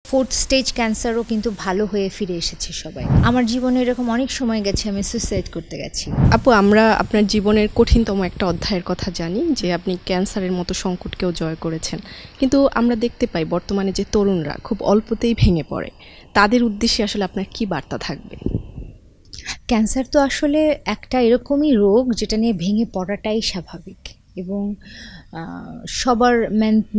Fourth stage ক্যান্সারও কিন্তু ভালো হয়ে ফিরে এসেছে সবাই। আমার জীবনে এরকম অনেক সময় গেছে আমি সুইসাইড করতে গেছি। আপু, আমরা আপনার জীবনের কঠিনতম একটা অধ্যায়ের কথা জানি যে আপনি ক্যান্সারের মতো সংকটকেও জয় করেছেন, কিন্তু আমরা দেখতে পাই বর্তমানে যে তরুণরা খুব অল্পতেই ভেঙে পড়ে, তাদের উদ্দেশ্যে আসলে আপনার কি বার্তা থাকবে? ক্যান্সার তো আসলে একটা এরকমই রোগ যেটা নিয়ে ভেঙে পড়াটাই স্বাভাবিক, এবং সবার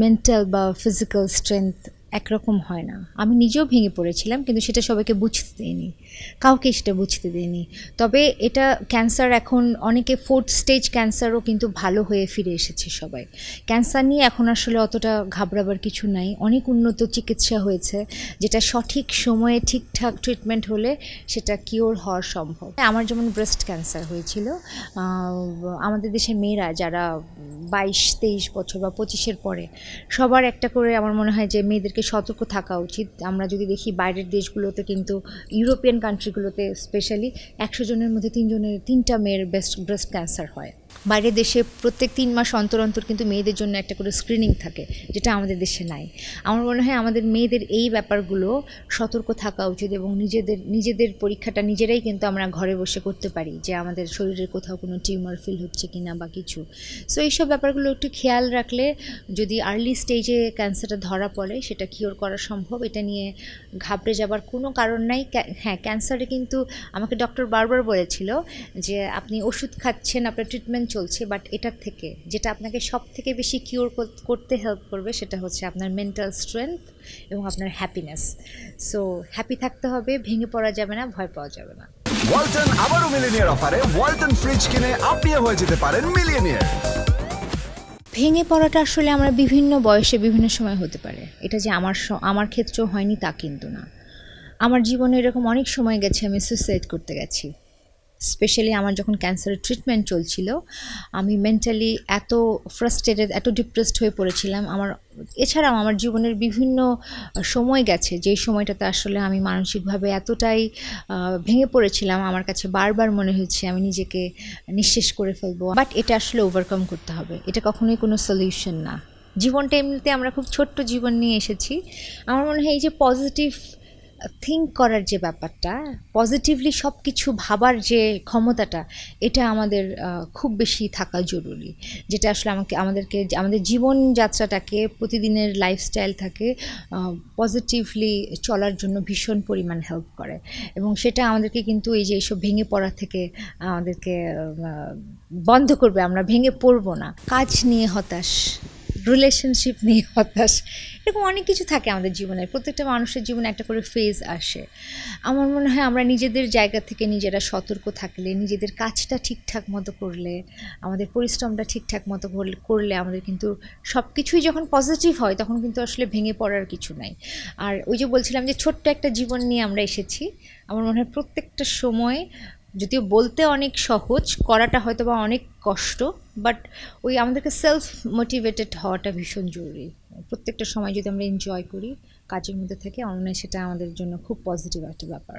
মেন্টাল বা ফিজিক্যাল স্ট্রেংথ একরকম হয় না। আমি নিজেও ভেঙে পড়েছিলাম, কিন্তু সেটা সবাইকে বুঝতে দিইনি, কাউকে সেটা বুঝতে দিইনি। তবে এটা ক্যান্সার এখন অনেকে ফোর্থ স্টেজ ক্যান্সারও কিন্তু ভালো হয়ে ফিরে এসেছে সবাই। ক্যান্সার নিয়ে এখন আসলে অতটা ঘাবড়াবার কিছু নাই, অনেক উন্নত চিকিৎসা হয়েছে, যেটা সঠিক সময়ে ঠিকঠাক ট্রিটমেন্ট হলে সেটা কিওর হওয়া সম্ভব। আমার যেমন ব্রেস্ট ক্যান্সার হয়েছিল, আমাদের দেশের মেয়েরা যারা 22-23 বছর বা 25-এর পরে, সবার একটা করে আমার মনে হয় যে মেয়েদেরকে সতর্ক থাকা উচিত। আমরা যদি দেখি বাইরের দেশগুলোতে, কিন্তু ইউরোপিয়ান কান্ট্রিগুলোতে স্পেশালি 100 জনের মধ্যে 3টা মেয়ের ব্রেস্ট ক্যান্সার হয়। বাইরের দেশে প্রত্যেক 3 মাস অন্তর অন্তর কিন্তু মেয়েদের জন্য একটা করে স্ক্রিনিং থাকে, যেটা আমাদের দেশে নাই। আমার মনে হয় আমাদের মেয়েদের এই ব্যাপারগুলো সতর্ক থাকা উচিত, এবং নিজেদের পরীক্ষাটা নিজেরাই কিন্তু আমরা ঘরে বসে করতে পারি, যে আমাদের শরীরের কোথাও কোনো টিউমার ফিল হচ্ছে কিনা বা কিছু। সো এইসব ব্যাপারগুলো একটু খেয়াল রাখলে যদি আর্লি স্টেজে ক্যান্সারটা ধরা পড়ে সেটা কিওর করা সম্ভব। এটা নিয়ে ঘাবড়ে যাবার কোনো কারণ নাই। হ্যাঁ, ক্যান্সারে কিন্তু আমাকে ডক্টর বারবার বলেছিল যে আপনি ওষুধ খাচ্ছেন, আপনার ট্রিটমেন্ট চলছে, বাট এটার থেকে যেটা আপনাকে সব থেকে বেশি কিওর করতে হেল্প করবে সেটা হচ্ছে আপনার মেন্টাল স্ট্রেংথ এবং আপনার হ্যাপিনেস। সো হ্যাপি থাকতে হবে, ভেঙে পড়া যাবে না, ভয় পাওয়া যাবে না। ওয়ালটন আবারও মিলিয়নিয়ার অফারে ওয়ালটন ফ্রিজ কিনে আপনিও হয়ে যেতে পারেন মিলিয়নিয়ার। ভেঙে পড়াটা আসলে আমরা বিভিন্ন বয়সে বিভিন্ন সময় হতে পারে। এটা যে আমার ক্ষেত্রেও হয়নি তা কিন্তু না। আমার জীবনে এরকম অনেক সময় গেছে আমি সুইসাইড করতে গেছি। স্পেশালি আমার যখন ক্যান্সারের ট্রিটমেন্ট চলছিল, আমি মেন্টালি এত ফ্রাস্ট্রেটেড, এত ডিপ্রেসড হয়ে পড়েছিলাম। এছাড়াও আমার জীবনের বিভিন্ন সময় গেছে যেই সময়টাতে আসলে আমি মানসিকভাবে এতটাই ভেঙে পড়েছিলাম, আমার কাছে বারবার মনে হচ্ছে আমি নিজেকে নিঃশেষ করে ফেলবো। বাট এটা আসলে ওভারকাম করতে হবে, এটা কখনোই কোনো সলিউশন না। জীবনটা এমনিতে আমরা খুব ছোট্ট জীবন নিয়ে এসেছি। আমার মনে হয় এই যে পজিটিভ থিঙ্ক করার যে ব্যাপারটা, পজিটিভলি সব কিছু ভাবার যে ক্ষমতাটা, এটা আমাদের খুব বেশি থাকা জরুরি, যেটা আসলে আমাদেরকে আমাদের জীবনযাত্রাটাকে, প্রতিদিনের লাইফস্টাইল থাকে পজিটিভলি চলার জন্য ভীষণ পরিমাণ হেল্প করে। এবং সেটা আমাদেরকে কিন্তু এই যে এইসব ভেঙে পড়া থেকে আমাদেরকে বন্ধ করবে। আমরা ভেঙে পড়বো না। কাজ নিয়ে হতাশ, রিলেশনশিপ নিয়ে হতাশ, এরকম অনেক কিছু থাকে আমাদের জীবনে। প্রত্যেকটা মানুষের জীবনে একটা করে ফেজ আসে। আমার মনে হয় আমরা নিজেদের জায়গা থেকে নিজেরা সতর্ক থাকলে, নিজেদের কাজটা ঠিকঠাক মতো করলে, আমাদের পরিশ্রমটা ঠিকঠাক মতো করলে আমাদের কিন্তু সব কিছুই যখন পজিটিভ হয় তখন কিন্তু আসলে ভেঙে পড়ার কিছু নাই। আর ওই যে বলছিলাম যে ছোট্ট একটা জীবন নিয়ে আমরা এসেছি, আমার মনে হয় প্রত্যেকটা সময়, যদিও বলতে অনেক সহজ, করাটা হয়তো বা অনেক কষ্ট, বাট ওই আমাদেরকে সেলফ মোটিভেটেড হওয়াটা ভীষণ জরুরি। প্রত্যেকটা সময় যদি আমরা এনজয় করি, কাজের মধ্যে থেকে, আমার মনে হয় সেটা আমাদের জন্য খুব পজিটিভ একটা ব্যাপার।